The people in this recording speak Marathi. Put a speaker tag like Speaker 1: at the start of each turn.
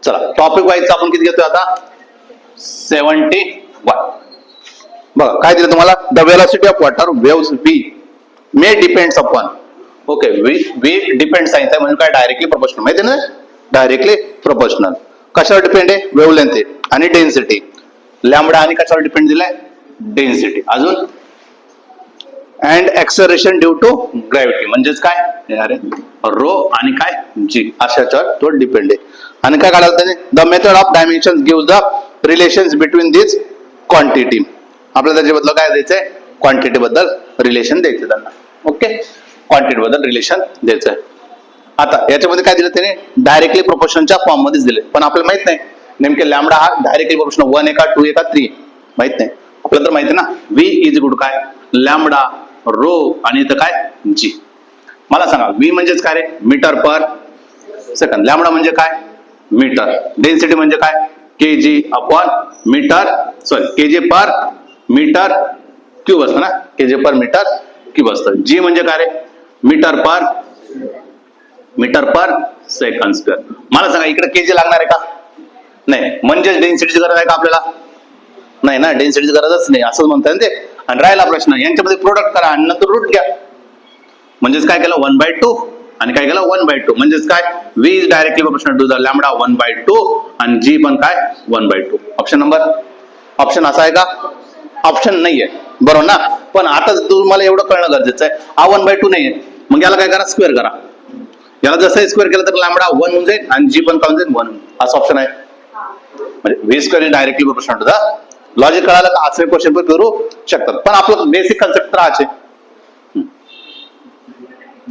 Speaker 1: चला टॉपिक वाईज आपण किती घेतोय आता 71. बघा काय दिलं तुम्हाला, the velocity of water waves v may depends upon. Okay, v depend सांगितलं म्हणजे काय, डायरेक्टली प्रोपोर्शनल. माहिती ना, डायरेक्टली प्रोपोर्शनल. कशावर डिपेंड आहे, वेव्हलेंथ आणि डेन्सिटी. लॅम्बडा आणि कशावर डिपेंड दिलाय, डेन्सिटी. अजून and acceleration due to gravity म्हणजेच काय अरे रो आणि काय जी अशाच्यावर तो डिपेंड आहे. आणि काय काढायला त्याने, the method of dimension gives the relations between this quantity. आपल्याला त्याच्याबद्दल काय द्यायचंय, क्वांटिटी बद्दल रिलेशन द्यायचं त्यांना. ओके, क्वांटिटी बद्दल रिलेशन द्यायचंय. आता याच्यामध्ये काय दिलं त्याने, डायरेक्टली प्रोपोर्शनच्या फॉर्म मध्येच दिले, पण आपल्याला माहित नाही नेमके लॅम्बडा हा डायरेक्टली प्रोपोर्शनल 1 आहे का 2 आहे का 3 माहित नाही. आपल्याला तर माहिती ना, v इज इक्वल टू काय, लॅम्बडा रो आणि इथं काय जी. मला सांगा v म्हणजेच काय रे, मीटर पर सेकंद. लॅम्बडा म्हणजे काय, मीटर. डेन्सिटी म्हणजे काय, KG upon metre, sorry KG per metre cube असतं ना, केजी पर मीटर क्यूब असतं. जी म्हणजे काय रे, मीटर पर सेकंड स्क्वेअर. मला सांगा इकडे केजी लागणार आहे का, नाही. म्हणजेच डेन्सिटीची गरज आहे का आपल्याला, नाही ना, डेन्सिटीची गरजच नाही असं म्हणतात ते. आणि राहिला प्रश्न, यांच्यामध्ये प्रोडक्ट करा आणि नंतर रूट घ्या. म्हणजेच काय केलं 1/2 आणि काय केलं 1/2. म्हणजेच काय, v is directly proportional to the lambda 1/2 आणि g पण काय 1/2. ऑप्शन नंबर, ऑप्शन असा आहे का, ऑप्शन नाहीये बरोबर ना. पण आता तुम्हाला एवढं कळणं गरजेचं आहे, हा 1/2 नाहीये, मग याला काय करा, स्क्वेअर करा. याला जसं स्क्वेअर केलं तर लॅम्बडा 1 होऊन जाईल आणि g पण काय होऊन जाईल 1. असं ऑप्शन आहे. म्हणजे v square is directly proportional to the. Logic कळालं का, असे क्वेश्चन पण करू शकतात. पण आपलं बेसिक कन्सेप्ट तर आहे.